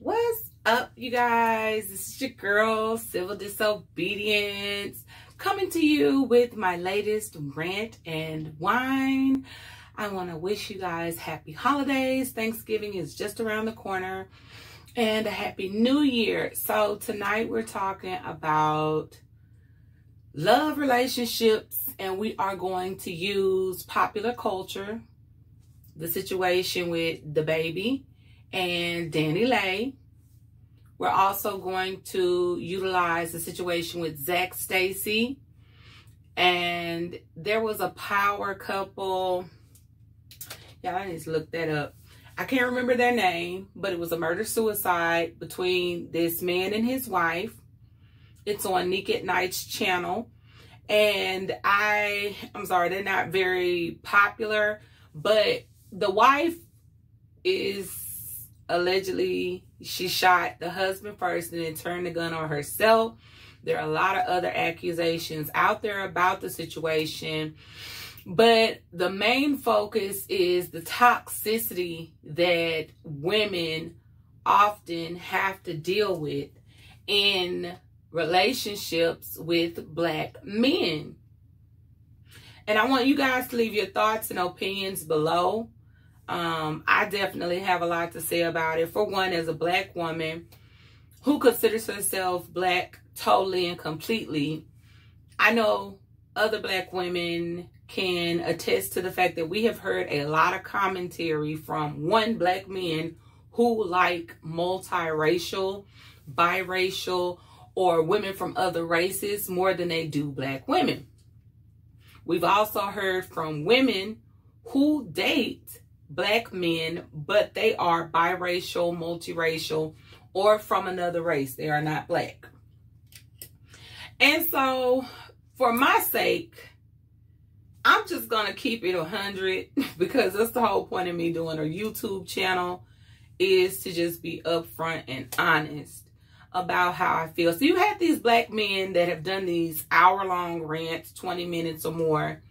What's up, you guys? This is your girl, Civil Disobedience, coming to you with my latest rant and wine. I want to wish you guys happy holidays. Thanksgiving is just around the corner, and a happy new year. So tonight we're talking about love relationships, and we are going to use popular culture, the situation with DaBaby and DaniLeigh. We're also going to utilize the situation with Zac Stacy. And there was a power couple. Yeah, I need to look that up. I can't remember their name, but it was a murder-suicide between this man and his wife. It's on Nick at Night's channel. And I'm sorry, they're not very popular, but the wife is allegedly, she shot the husband first and then turned the gun on herself. There are a lot of other accusations out there about the situation, but the main focus is the toxicity that women often have to deal with in relationships with Black men. And I want you guys to leave your thoughts and opinions below. I definitely have a lot to say about it. For one, as a Black woman who considers herself Black totally and completely, I know other Black women can attest to the fact that we have heard a lot of commentary from Black men who like multiracial, biracial, or women from other races more than they do Black women. We've also heard from women who date Black men, but they are biracial, multiracial, or from another race. They are not Black. And so, for my sake, I'm just going to keep it 100 because that's the whole point of me doing a YouTube channel, is to just be upfront and honest about how I feel. So you have these Black men that have done these hour-long rants, 20 minutes or more,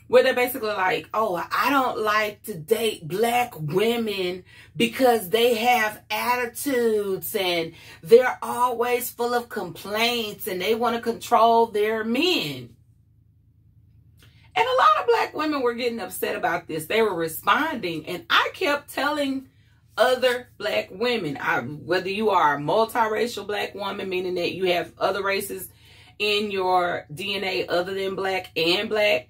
where they're basically like, oh, I don't like to date Black women because they have attitudes and they're always full of complaints and they want to control their men. And a lot of Black women were getting upset about this. They were responding, and I kept telling other Black women, whether you are a multiracial Black woman, meaning that you have other races in your DNA other than Black and Black,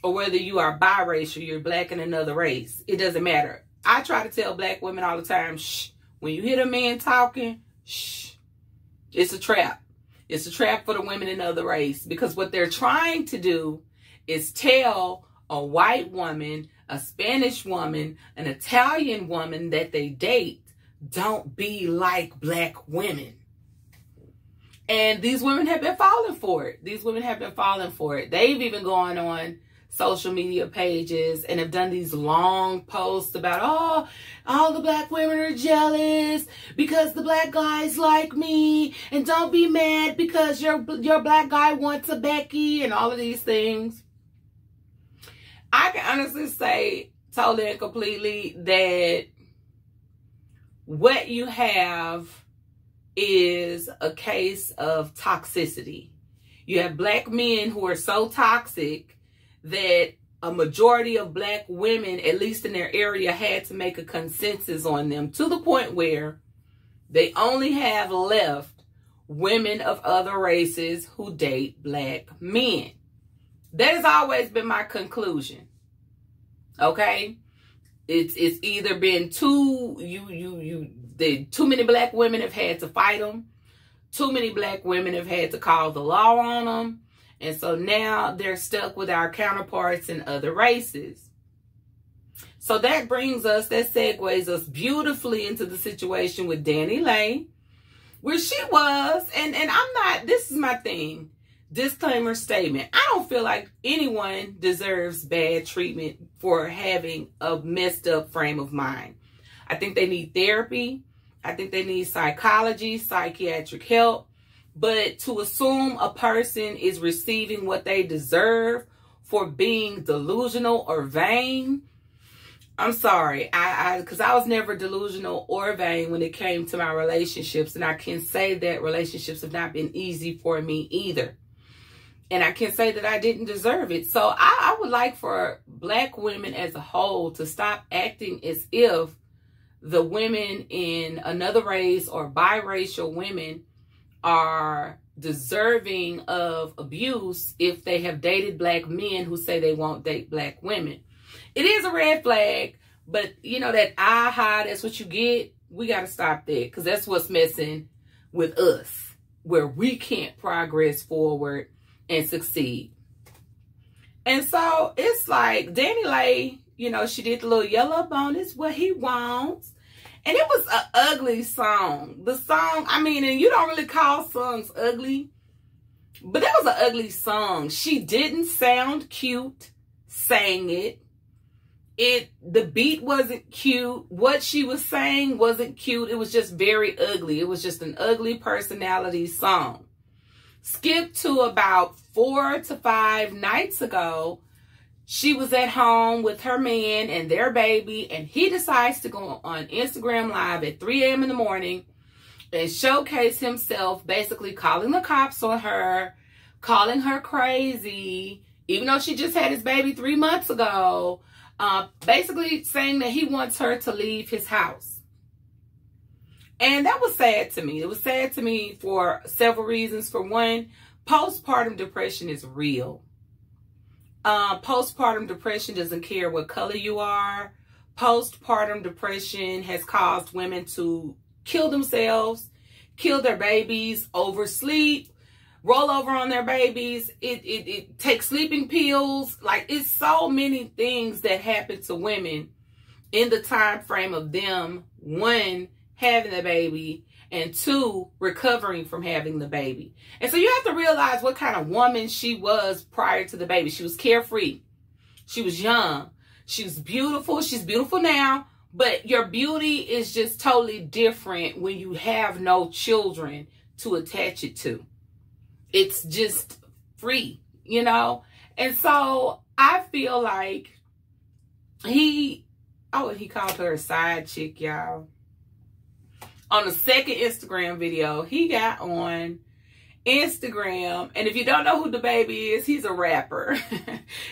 or whether you are biracial, you're Black in another race, it doesn't matter. I try to tell Black women all the time, shh, when you hear a man talking, shh, it's a trap. It's a trap for the women in other race, because what they're trying to do is tell a white woman, a Spanish woman, an Italian woman that they date, don't be like Black women. And these women have been falling for it. These women have been falling for it. They've even gone on social media pages and have done these long posts about, oh, all the Black women are jealous because the Black guys like me, and don't be mad because your Black guy wants a Becky, and all of these things. I can honestly say totally and completely that what you have is a case of toxicity. You have Black men who are so toxic that a majority of Black women, at least in their area, had to make a consensus on them, to the point where they only have left women of other races who date Black men. That has always been my conclusion. Okay? It's either been too many Black women have had to fight them. Too many Black women have had to call the law on them. And so now they're stuck with our counterparts in other races. So that segues us beautifully into the situation with DaniLeigh, where she was, and I'm not, this is my thing. Disclaimer statement. I don't feel like anyone deserves bad treatment for having a messed up frame of mind. I think they need therapy. I think they need psychology, psychiatric help. But to assume a person is receiving what they deserve for being delusional or vain, I'm sorry. Because I was never delusional or vain when it came to my relationships. And I can say that relationships have not been easy for me either. And I can say that I didn't deserve it. So I would like for Black women as a whole to stop acting as if the women in another race or biracial women are deserving of abuse if they have dated Black men who say they won't date Black women. It is a red flag, but you know that aha, that's what you get. We got to stop that, because that's what's messing with us, where we can't progress forward and succeed. And so it's like DaniLeigh, you know, she did the little yellow bonus, what he wants. And it was an ugly song. The song, I mean, and you don't really call songs ugly, but it was an ugly song. She didn't sound cute, sang it. The beat wasn't cute. What she was saying wasn't cute. It was just very ugly. It was just an ugly personality song. Skip to about 4 to 5 nights ago, she was at home with her man and their baby, and he decides to go on Instagram Live at 3 a.m. in the morning and showcase himself, basically calling the cops on her, calling her crazy, even though she just had his baby 3 months ago, basically saying that he wants her to leave his house. And that was sad to me. It was sad to me for several reasons. For one, postpartum depression is real. Postpartum depression doesn't care what color you are. Postpartum depression has caused women to kill themselves, kill their babies, oversleep, roll over on their babies. It takes sleeping pills. Like, it's so many things that happen to women in the time frame of them, one, having the baby, and 2, recovering from having the baby. And so you have to realize what kind of woman she was prior to the baby. She was carefree. She was young. She was beautiful. She's beautiful now, but your beauty is just totally different when you have no children to attach it to. It's just free, you know? And so I feel like he called her a side chick, y'all. On the second Instagram video, he got on Instagram. And if you don't know who DaBaby is, he's a rapper.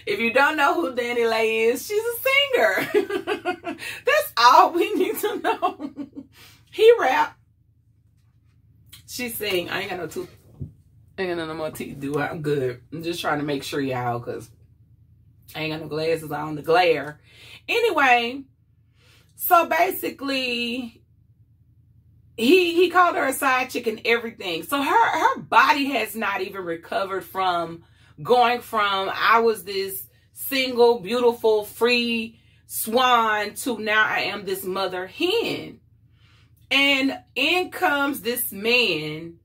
If you don't know who DaniLeigh is, she's a singer. That's all we need to know. He rap. She sing. I ain't got no more teeth, do I? I'm good. I'm just trying to make sure, y'all, because I ain't got no glasses on, the glare. Anyway, so basically, he called her a side chick and everything. So her body has not even recovered from going from, I was this single, beautiful, free swan, to now I am this mother hen. And in comes this man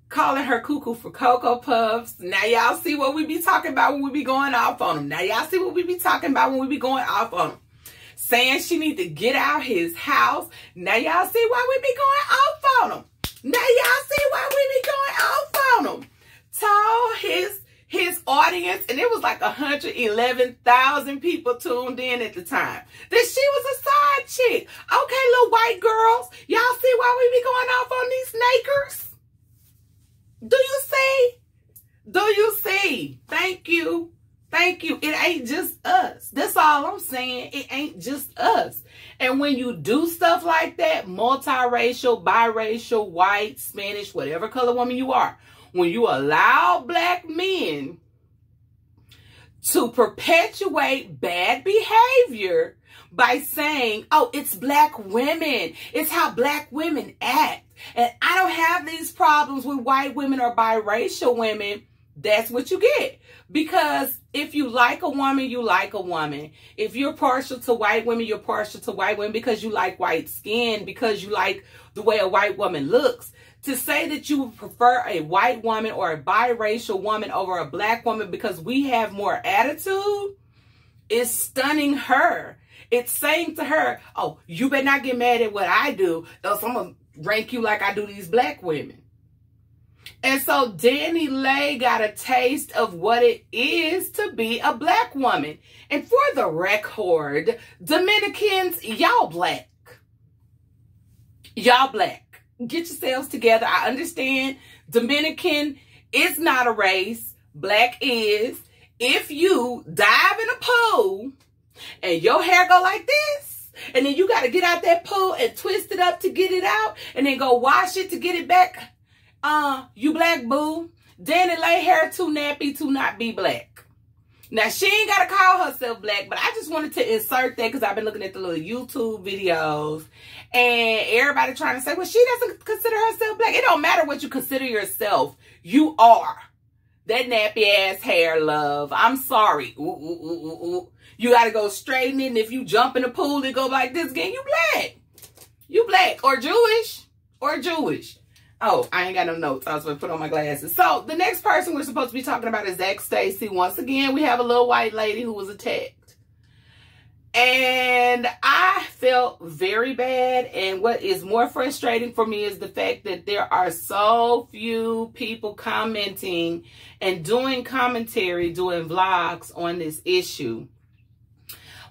calling her cuckoo for Cocoa Puffs. Now y'all see what we be talking about when we be going off on him. Now y'all see what we be talking about when we be going off on him. Saying she need to get out his house. Now y'all see why we be going off on him. Now y'all see why we be going off on him. Told his audience, and it was like 111,000 people tuned in at the time, that she was a side chick. Okay, little white girls, y'all see why we be going off on these nakers? Do you see? Do you see? Thank you. Thank you. It ain't just us. That's all I'm saying. It ain't just us. And when you do stuff like that, multiracial, biracial, white, Spanish, whatever color woman you are, when you allow Black men to perpetuate bad behavior by saying, oh, it's Black women. It's how Black women act. And I don't have these problems with white women or biracial women. That's what you get. Because if you like a woman, you like a woman. If you're partial to white women, you're partial to white women because you like white skin, because you like the way a white woman looks. To say that you would prefer a white woman or a biracial woman over a Black woman because we have more attitude is stunning her. It's saying to her, oh, you better not get mad at what I do, else I'm going to rank you like I do these Black women. And so DaniLeigh got a taste of what it is to be a black woman. And for the record, Dominicans, y'all black. Y'all black. Get yourselves together. I understand Dominican is not a race. Black is. If you dive in a pool and your hair go like this, and then you got to get out that pool and twist it up to get it out, and then go wash it to get it back, you black boo. DaniLeigh hair too nappy to not be black. Now, she ain't got to call herself black, but I just wanted to insert that because I've been looking at the little YouTube videos and everybody trying to say, well, she doesn't consider herself black. It don't matter what you consider yourself. You are. That nappy ass hair, love. I'm sorry. Ooh, ooh, ooh, ooh, ooh. You got to go straighten it. And if you jump in the pool and go like this again, you black. You black or Jewish or Jewish. Oh, I ain't got no notes. I was going to put on my glasses. So the next person we're supposed to be talking about is Zac Stacy. Once again, we have a little white lady who was attacked. And I felt very bad. And what is more frustrating for me is the fact that there are so few people commenting and doing commentary, doing vlogs on this issue.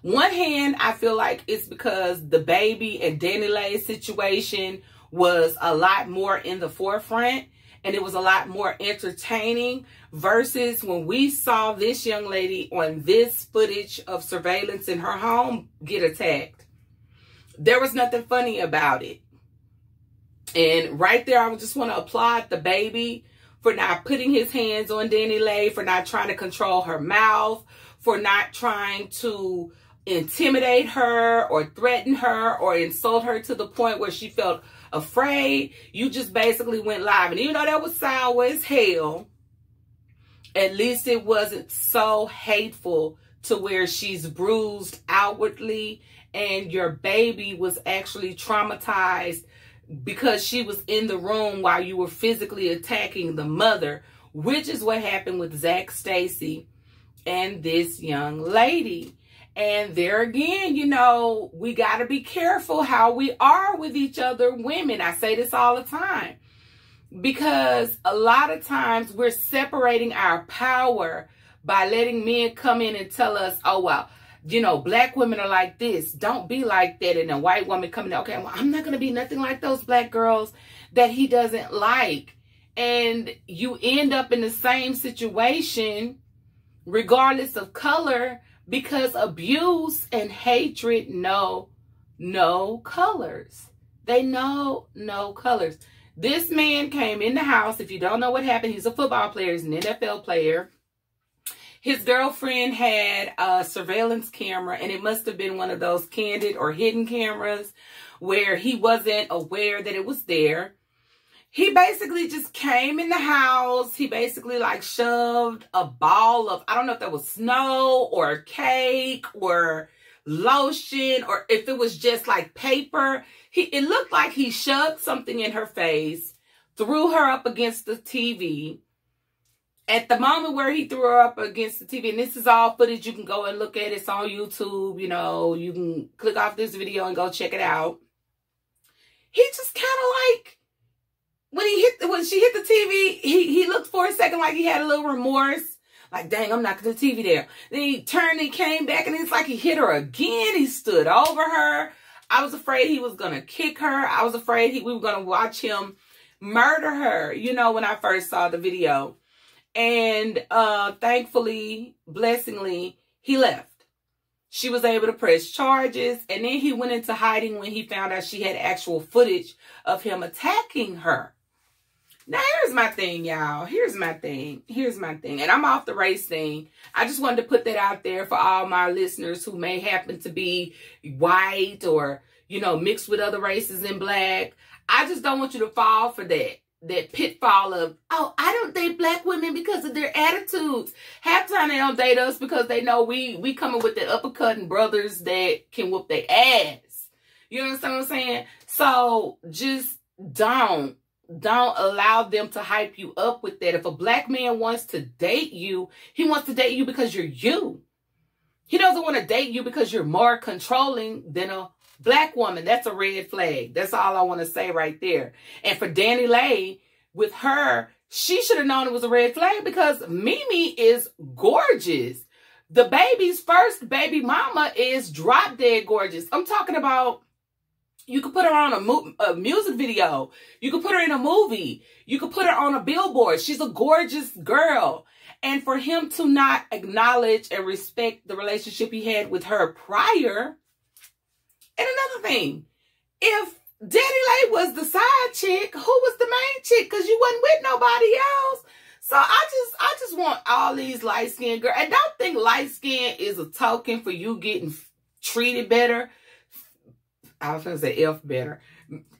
One hand, I feel like it's because the baby and DaniLeigh situation was a lot more in the forefront and it was a lot more entertaining versus when we saw this young lady on this footage of surveillance in her home get attacked. There was nothing funny about it. And right there, I just want to applaud the baby for not putting his hands on DaniLeigh, for not trying to control her mouth, for not trying to intimidate her or threaten her or insult her to the point where she felt afraid. You just basically went live. And even though that was sour as hell, at least it wasn't so hateful to where she's bruised outwardly and your baby was actually traumatized because she was in the room while you were physically attacking the mother, which is what happened with Zac Stacy and this young lady. And there again, you know, we got to be careful how we are with each other women. I say this all the time because a lot of times we're separating our power by letting men come in and tell us, oh, well, you know, black women are like this. Don't be like that. And a white woman coming in, okay, well, I'm not going to be nothing like those black girls that he doesn't like. And you end up in the same situation regardless of color, because abuse and hatred know no colors. They know no colors. This man came in the house. If you don't know what happened, he's a football player. He's an NFL player. His girlfriend had a surveillance camera, and it must have been one of those candid or hidden cameras where he wasn't aware that it was there. He basically just came in the house. He basically like shoved a ball of, I don't know if that was snow or cake or lotion or if it was just like paper. It looked like he shoved something in her face, threw her up against the TV. At the moment where he threw her up against the TV, and this is all footage, you can go and look at it. It's on YouTube, you know, you can click off this video and go check it out. He just kind of like, when she hit the TV, he looked for a second like he had a little remorse. Like, dang, I'm knocking the TV there. Then he turned and came back, and it's like he hit her again. He stood over her. I was afraid he was going to kick her. I was afraid we were going to watch him murder her, you know, when I first saw the video. And thankfully, blessingly, he left. She was able to press charges, and then he went into hiding when he found out she had actual footage of him attacking her. Now, here's my thing, y'all. Here's my thing. And I'm off the race thing. I just wanted to put that out there for all my listeners who may happen to be white or, you know, mixed with other races and black. I just don't want you to fall for that pitfall of, oh, I don't date black women because of their attitudes. Half the time they don't date us because they know we coming with the uppercutting brothers that can whoop their ass. You understand what I'm saying? So just don't allow them to hype you up with that. If a black man wants to date you, he wants to date you because you're you. He doesn't want to date you because you're more controlling than a black woman. That's a red flag. That's all I want to say right there. And for DaniLeigh, with her she should have known it was a red flag because Mimi is gorgeous. The baby's first baby mama is drop dead gorgeous. I'm talking about, you could put her on a music video. You could put her in a movie. You could put her on a billboard. She's a gorgeous girl. And for him to not acknowledge and respect the relationship he had with her prior. And another thing, if Danny Lay was the side chick, who was the main chick? Because you wasn't with nobody else. So I just want all these light-skinned girls. And don't think light-skin is a token for you getting treated better. I was going to say F better.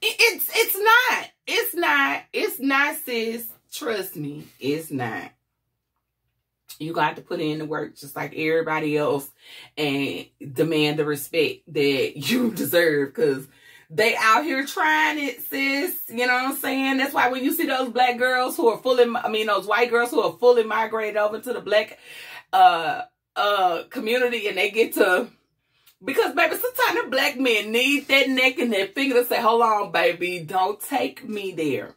It's not. It's not. It's not, sis. Trust me. It's not. You got to put in the work just like everybody else and demand the respect that you deserve, because they out here trying it, sis. You know what I'm saying? That's why when you see those black girls who are those white girls who are fully migrated over to the black community, and they get to, because baby, sometimes the black men need that neck and that finger to say, hold on, baby, don't take me there.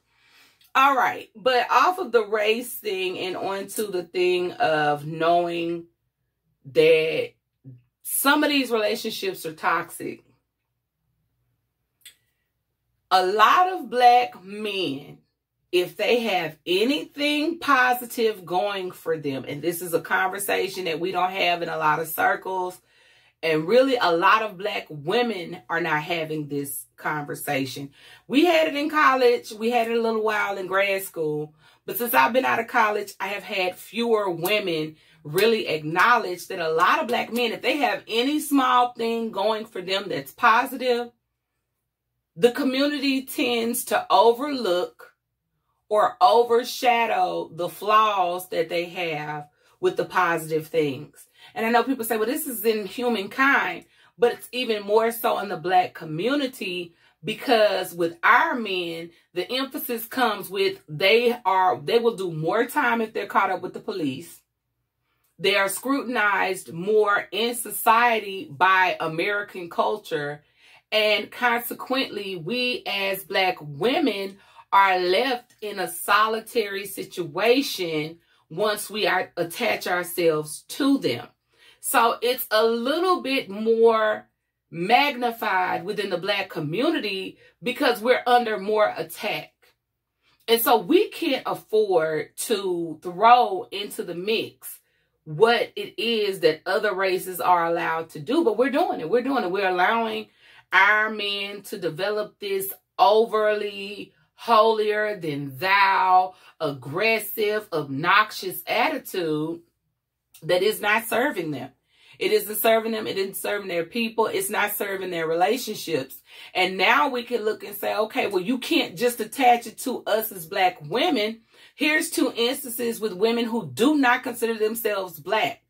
All right, but off of the race thing and onto the thing of knowing that some of these relationships are toxic. A lot of black men, if they have anything positive going for them, and this is a conversation that we don't have in a lot of circles, and really a lot of black women are not having this conversation. We had it in college. We had it a little while in grad school. But since I've been out of college, I have had fewer women really acknowledge that a lot of black men, if they have any small thing going for them that's positive, the community tends to overlook or overshadow the flaws that they have with the positive things. And I know people say, well, this is in humankind, but it's even more so in the black community, because with our men, the emphasis comes with they will do more time if they're caught up with the police. They are scrutinized more in society by American culture. And consequently, we as black women are left in a solitary situation once we attach ourselves to them. So it's a little bit more magnified within the black community because we're under more attack. And so we can't afford to throw into the mix what it is that other races are allowed to do. But we're doing it. We're doing it. We're allowing our men to develop this overly holier than thou, aggressive, obnoxious attitude that is not serving them. It isn't serving them. It isn't serving their people. It's not serving their relationships. And now we can look and say, okay, well, you can't just attach it to us as black women. Here's two instances with women who do not consider themselves black.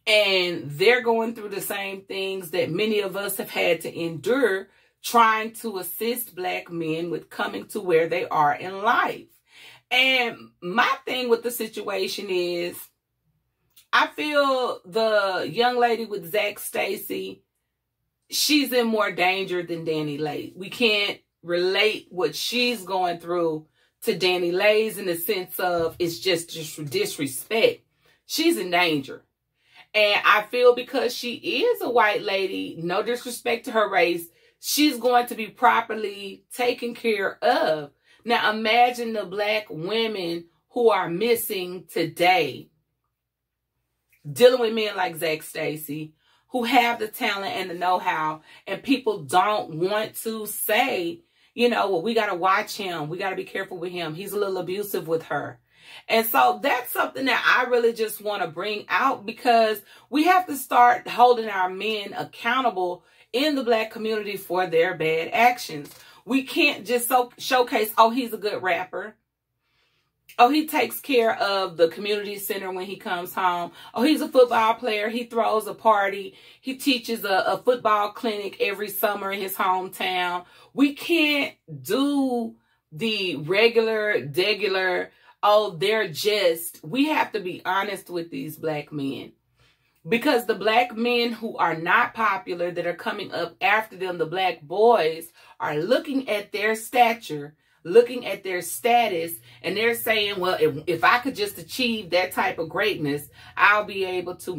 And they're going through the same things that many of us have had to endure, trying to assist black men with coming to where they are in life. And my thing with the situation is, I feel the young lady with Zac Stacy, she's in more danger than Danny Lay. We can't relate what she's going through to Danny Lay's in the sense of it's just disrespect. She's in danger. And I feel because she is a white lady, no disrespect to her race, she's going to be properly taken care of. Now imagine the black women who are missing today, dealing with men like Zac Stacy, who have the talent and the know-how, and people don't want to say, you know, well, we got to watch him. We got to be careful with him. He's a little abusive with her. And so that's something that I really just want to bring out, because we have to start holding our men accountable in the black community for their bad actions. We can't just showcase, oh, he's a good rapper. Oh, he takes care of the community center when he comes home. Oh, he's a football player. He throws a party. He teaches a football clinic every summer in his hometown. We can't do the degular, oh, they're just, we have to be honest with these black men. Because the black men who are not popular, that are coming up after them, the black boys, are looking at their stature looking at their status, and they're saying, well, if I could just achieve that type of greatness, I'll be able to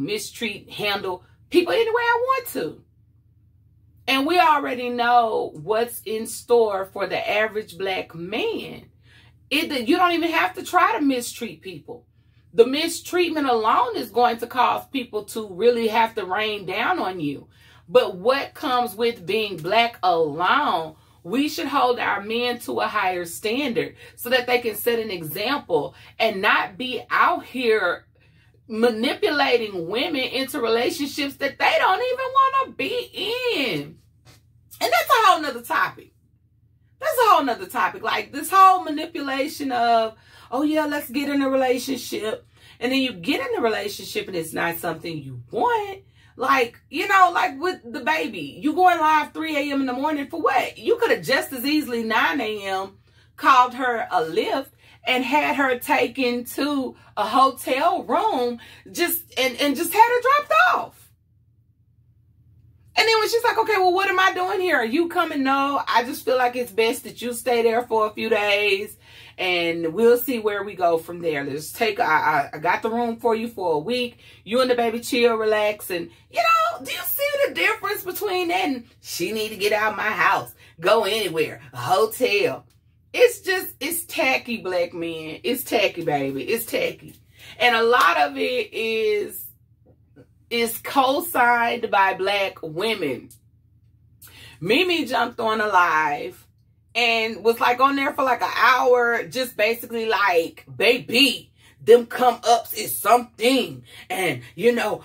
handle people any way I want to. And we already know what's in store for the average black man. You don't even have to try to mistreat people. The mistreatment alone is going to cause people to really have to rain down on you. But what comes with being black alone, we should hold our men to a higher standard so that they can set an example and not be out here manipulating women into relationships that they don't even want to be in. And that's a whole nother topic. That's a whole nother topic. Like this whole manipulation of, oh yeah, let's get in a relationship. And then you get in a relationship and it's not something you want. Like, you know, like with the baby, you going live 3 a.m. in the morning for what? You could have just as easily 9 a.m. called her a Lyft and had her taken to a hotel room and just had her dropped off. And then when she's like, okay, well, what am I doing here? Are you coming? No, I just feel like it's best that you stay there for a few days and we'll see where we go from there. Let's I got the room for you for a week. You and the baby chill, relax. And, you know, do you see the difference between that and she need to get out of my house, go anywhere, a hotel? It's tacky, black men. It's tacky, baby. It's tacky. And a lot of it is co-signed by black women. Mimi jumped on a live and was like on there for like an hour, just basically like, baby, them come ups is something. And, you know,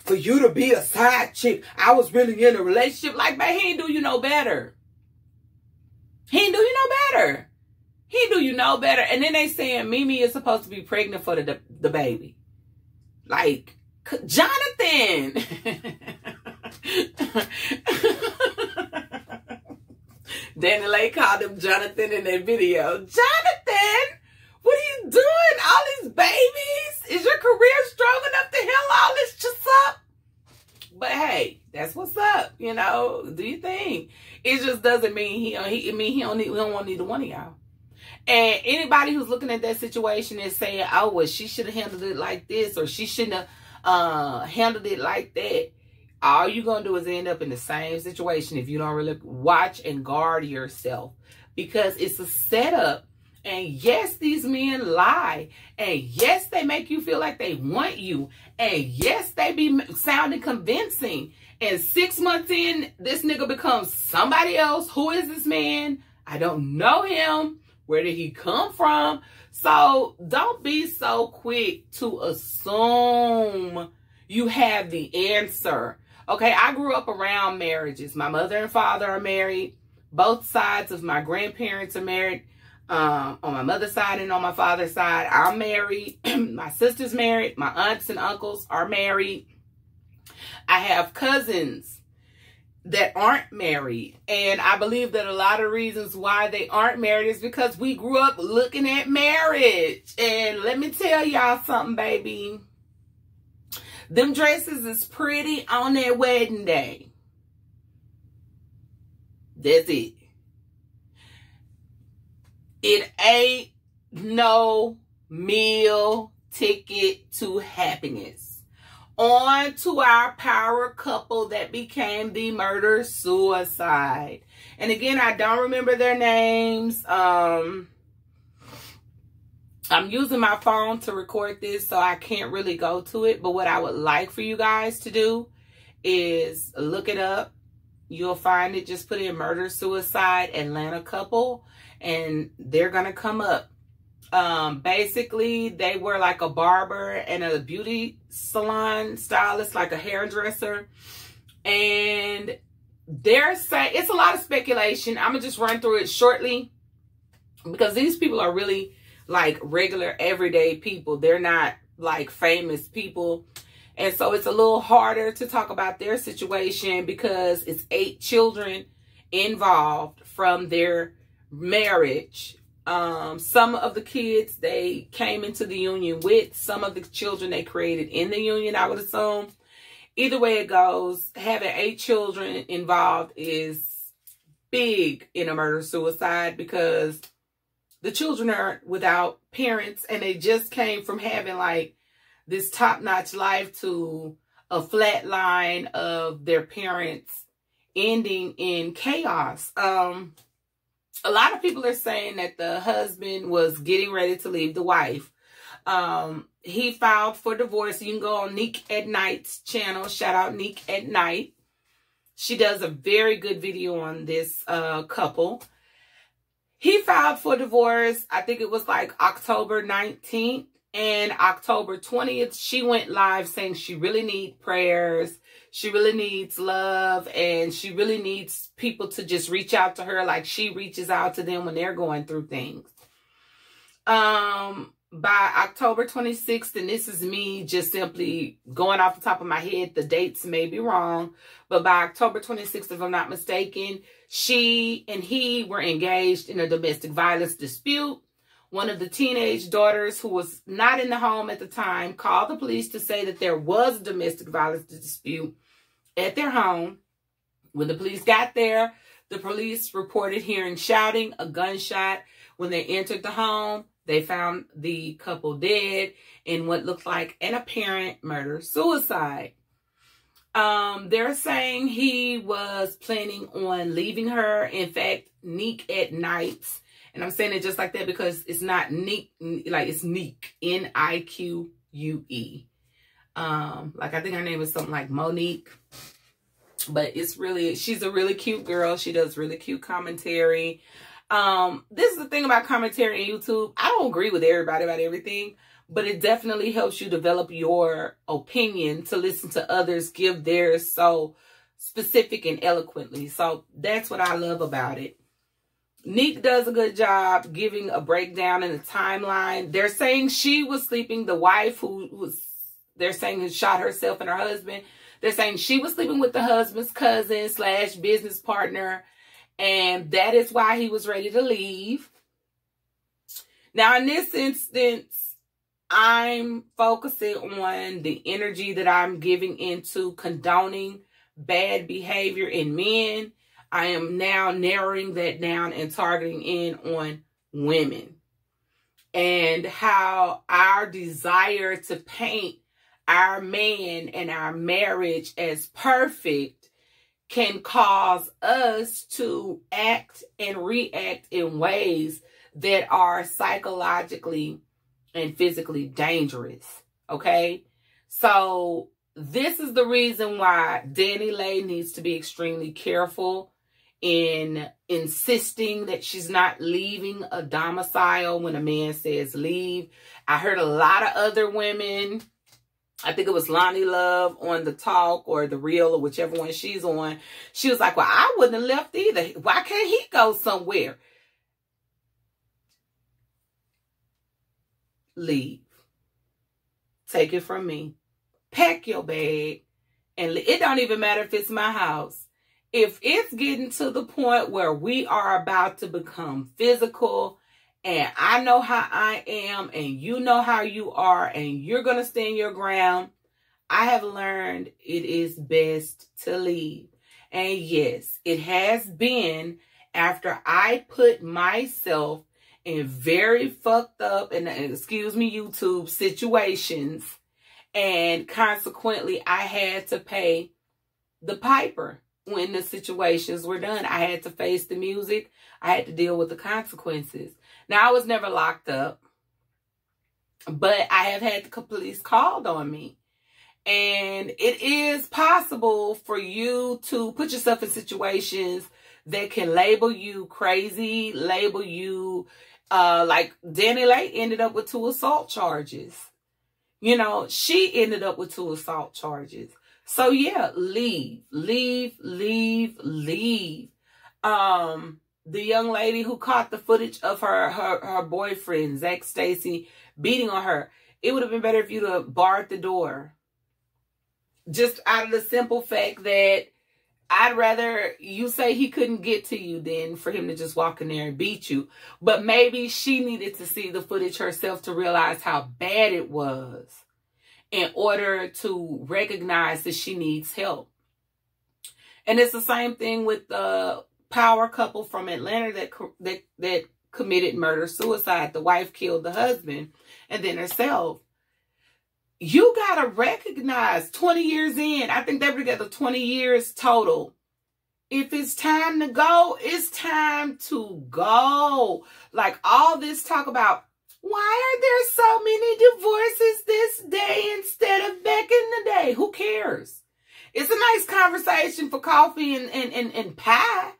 for you to be a side chick, I was really in a relationship. Like, man, he ain't do you no better. He ain't do you no better. He do you no better. And then they saying Mimi is supposed to be pregnant for the baby. Like, Jonathan. Danny Lake called him Jonathan in that video. Jonathan, what are you doing? All these babies? Is your career strong enough to handle all this just up? But hey, that's what's up. You know, do you think? It just doesn't mean he don't want neither one of y'all. And anybody who's looking at that situation and saying, oh, well, she should have handled it like this, or she shouldn't have handled it like that, all you're going to do is end up in the same situation if you don't really watch and guard yourself. Because it's a setup. And yes, these men lie. And yes, they make you feel like they want you. And yes, they be sounding convincing. And 6 months in, this nigga becomes somebody else. Who is this man? I don't know him. Where did he come from? So don't be so quick to assume you have the answer. Okay, I grew up around marriages. My mother and father are married. Both sides of my grandparents are married. On my mother's side and on my father's side, I'm married. My sister's married. My aunts and uncles are married. I have cousins that aren't married. And I believe that a lot of reasons why they aren't married is because we grew up looking at marriage. And let me tell y'all something, baby. Them dresses is pretty on their wedding day. That's it. It ain't no meal ticket to happiness. On to our power couple that became the murder-suicide. And again, I don't remember their names. I'm using my phone to record this, so I can't really go to it. But what I would like for you guys to do is look it up. You'll find it. Just put in murder-suicide Atlanta couple, and they're going to come up. Basically, they were like a barber and a beauty salon stylist, like a hairdresser. And they're saying, it's a lot of speculation. I'm going to just run through it shortly because these people are really like regular everyday people. They're not like famous people. And so it's a little harder to talk about their situation because it's 8 children involved from their marriage. Some of the kids they came into the union with, some of the children they created in the union, I would assume. Either way it goes, having 8 children involved is big in a murder-suicide because the children are without parents and they just came from having like this top-notch life to a flat line of their parents ending in chaos. A lot of people are saying that the husband was getting ready to leave the wife. He filed for divorce. You can go on Neek at Night's channel. Shout out Neek at Night. She does a very good video on this couple. He filed for divorce. I think it was like October 19th. And October 20th, she went live saying she really needs prayers. She really needs love. And she really needs people to just reach out to her like she reaches out to them when they're going through things. By October 26th, and this is me just simply going off the top of my head, the dates may be wrong, but by October 26th, if I'm not mistaken, she and he were engaged in a domestic violence dispute. One of the teenage daughters, who was not in the home at the time, called the police to say that there was a domestic violence dispute at their home. When the police got there, the police reported hearing shouting, a gunshot. When they entered the home, they found the couple dead in what looked like an apparent murder-suicide. They're saying he was planning on leaving her. In fact, Neek at Nights, and I'm saying it just like that because it's not Neek, like it's Neek, N-I-Q-U-E. Like I think her name is something like Monique. But it's really, she's a really cute girl. She does really cute commentary. This is the thing about commentary on YouTube. I don't agree with everybody about everything, but it definitely helps you develop your opinion to listen to others give theirs so specific and eloquently. So that's what I love about it. Neek does a good job giving a breakdown in the timeline. They're saying she was sleeping, the wife who was, they're saying who shot herself and her husband. They're saying she was sleeping with the husband's cousin / business partner. And that is why he was ready to leave. Now, in this instance, I'm focusing on the energy that I'm giving into condoning bad behavior in men. I am now narrowing that down and targeting in on women. And how our desire to paint our man and our marriage as perfect can cause us to act and react in ways that are psychologically and physically dangerous. Okay? So this is the reason why DaniLeigh needs to be extremely careful in insisting that she's not leaving a domicile when a man says leave. I heard a lot of other women, I think it was Lonnie Love on the Talk or the Real or whichever one she's on. She was like, well, I wouldn't have left either. Why can't he go somewhere? Leave. Take it from me. Pack your bag. And it don't even matter if it's my house. If it's getting to the point where we are about to become physical, and I know how I am, and you know how you are, and you're going to stand your ground, I have learned it is best to leave. And yes, it has been after I put myself in very fucked up, and excuse me, YouTube, situations, and consequently, I had to pay the piper when the situations were done. I had to face the music. I had to deal with the consequences. Now, I was never locked up, but I have had the police called on me. And it is possible for you to put yourself in situations that can label you crazy, label you, like DaniLeigh ended up with 2 assault charges. You know, she ended up with 2 assault charges. So yeah, leave. The young lady who caught the footage of her boyfriend, Zach Stacy, beating on her, it would have been better if you'd have barred the door. Just out of the simple fact that I'd rather you say he couldn't get to you than for him to just walk in there and beat you. But maybe she needed to see the footage herself to realize how bad it was in order to recognize that she needs help. And it's the same thing with the power couple from Atlanta that committed murder-suicide. The wife killed the husband and then herself. You got to recognize 20 years in, I think they were together 20 years total. If it's time to go, it's time to go. Like all this talk about, why are there so many divorces this day instead of back in the day? Who cares? It's a nice conversation for coffee and pie.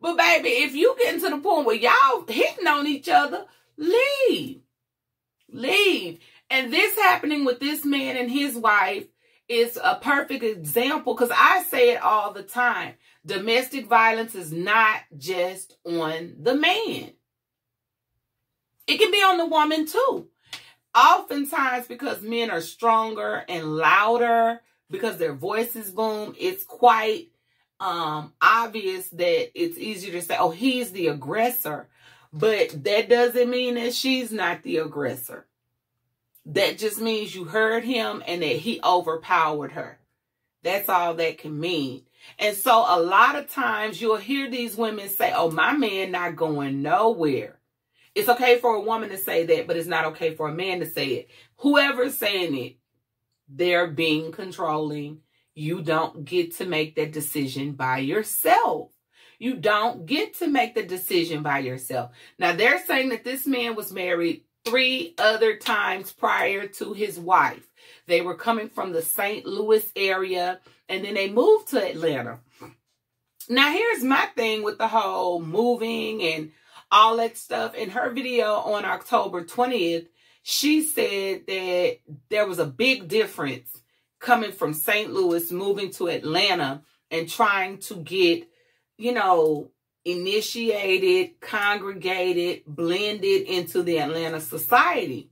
But baby, if you get to the point where y'all hitting on each other, leave. Leave. And this happening with this man and his wife is a perfect example, because I say it all the time. Domestic violence is not just on the man. It can be on the woman too. Oftentimes, because men are stronger and louder, because their voices boom, it's quite obvious that it's easier to say, oh, he's the aggressor. But that doesn't mean that she's not the aggressor. That just means you heard him and that he overpowered her. That's all that can mean. And so a lot of times you'll hear these women say, oh, my man not going nowhere. It's okay for a woman to say that, but it's not okay for a man to say it. Whoever's saying it, they're being controlling. You don't get to make that decision by yourself. You don't get to make the decision by yourself. Now, they're saying that this man was married 3 other times prior to his wife. They were coming from the St. Louis area, and then they moved to Atlanta. Now, here's my thing with the whole moving and all that stuff. In her video on October 20th, she said that there was a big difference coming from St. Louis, moving to Atlanta, and trying to get, you know, initiated, congregated, blended into the Atlanta society.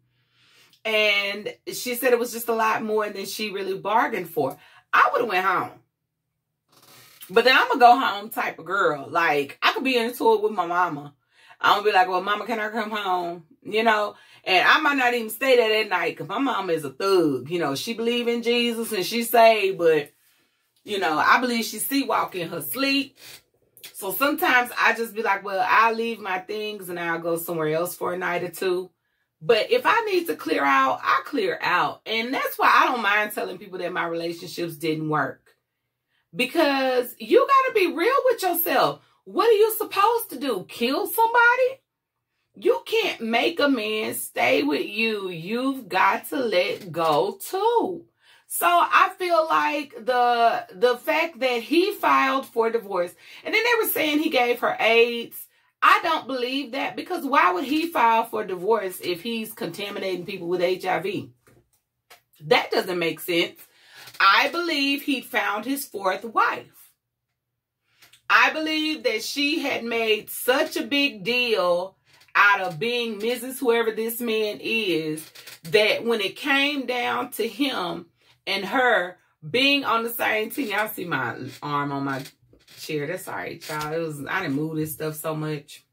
And she said it was just a lot more than she really bargained for. I would have went home. But then I'm a go home type of girl. Like, I could be into it with my mama. I'm going to be like, well, mama, can I come home? You know, and I might not even stay there that night because my mama is a thug. You know, she believe in Jesus and she saved, but, you know, I believe she see walk in her sleep. So sometimes I just be like, well, I'll leave my things and I'll go somewhere else for a night or two. But if I need to clear out, I clear out. And that's why I don't mind telling people that my relationships didn't work. Because you got to be real with yourself. What are you supposed to do? Kill somebody? You can't make a man stay with you. You've got to let go too. So I feel like the fact that he filed for divorce, and then they were saying he gave her AIDS. I don't believe that, because why would he file for divorce if he's contaminating people with HIV? That doesn't make sense. I believe he found his 4th wife. I believe that she had made such a big deal out of being Mrs. whoever this man is, that when it came down to him and her being on the same team, y'all see my arm on my chair. That's all right, y'all. I didn't move this stuff so much.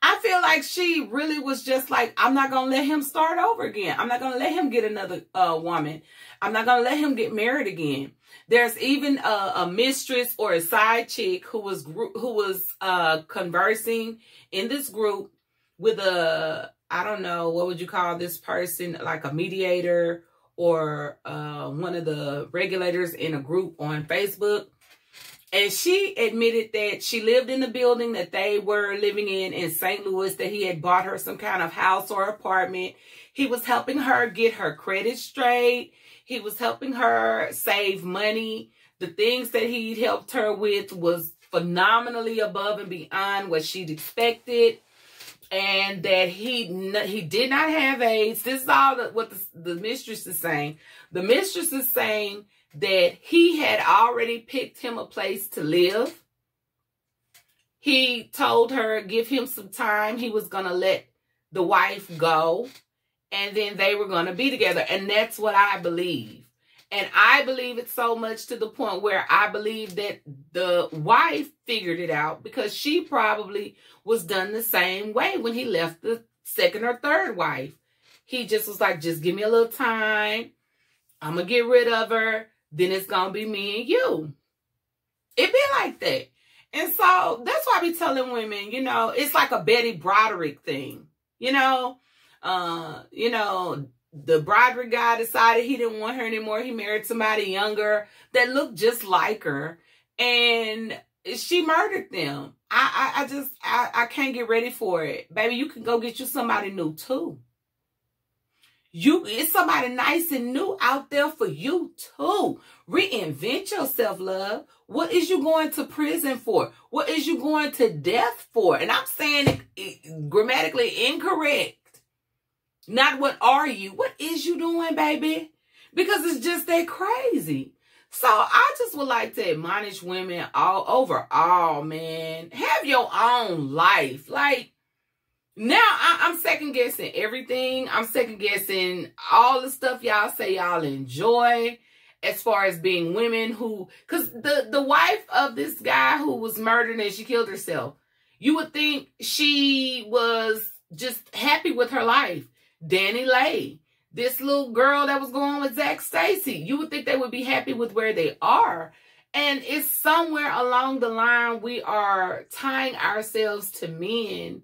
I feel like she really was just like, I'm not going to let him start over again. I'm not going to let him get another woman. I'm not going to let him get married again. There's even a mistress or a side chick who was conversing in this group with I don't know, what would you call this person? Like a mediator or one of the regulators in a group on Facebook. And she admitted that she lived in the building that they were living in St. Louis, that he had bought her some kind of house or apartment. He was helping her get her credit straight. He was helping her save money. The things that he helped her with was phenomenally above and beyond what she'd expected. And that he did not have AIDS. This is all what the mistress is saying. The mistress is saying that he had already picked him a place to live. He told her, give him some time. He was going to let the wife go. And then they were going to be together. And that's what I believe. And I believe it so much to the point where I believe that the wife figured it out, because she probably was done the same way when he left the 2nd or 3rd wife. He just was like, just give me a little time. I'm going to get rid of her. Then it's going to be me and you. It be like that. And so that's why I be telling women, you know, it's like a Betty Broderick thing. You know, the Broderick guy decided he didn't want her anymore. He married somebody younger that looked just like her, and she murdered them. I can't get ready for it. Baby, you can go get you somebody new too. It's somebody nice and new out there for you too. Reinvent yourself, love. What is you going to prison for? What is you going to death for? And I'm saying it grammatically incorrect. Not what are you? What is you doing, baby? Because it's just that crazy. So I just would like to admonish women overall, man. Have your own life. Like, now I'm second guessing everything. I'm second guessing all the stuff y'all say y'all enjoy as far as being women who, because the wife of this guy who was murdered and she killed herself, you would think she was just happy with her life. Danny Lay, this little girl that was going with Zach Stacy, you would think they would be happy with where they are. And it's somewhere along the line we are tying ourselves to men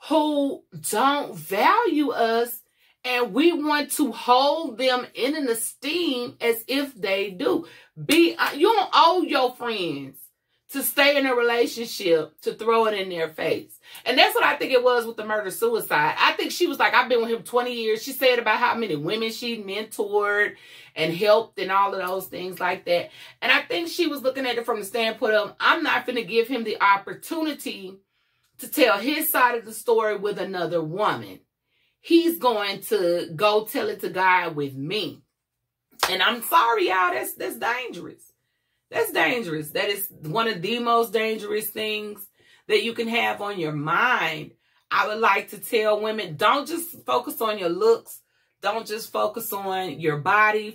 who don't value us, and we want to hold them in an esteem as if they do. You don't owe your friends to stay in a relationship to throw it in their face. And that's what I think it was with the murder-suicide. I think she was like, I've been with him 20 years. She said about how many women she mentored and helped and all of those things like that. And I think she was looking at it from the standpoint of, I'm not going to give him the opportunity to tell his side of the story with another woman. He's going to go tell it to God with me. And I'm sorry, y'all, that's dangerous. That's dangerous. That is one of the most dangerous things that you can have on your mind. I would like to tell women, don't just focus on your looks. Don't just focus on your body.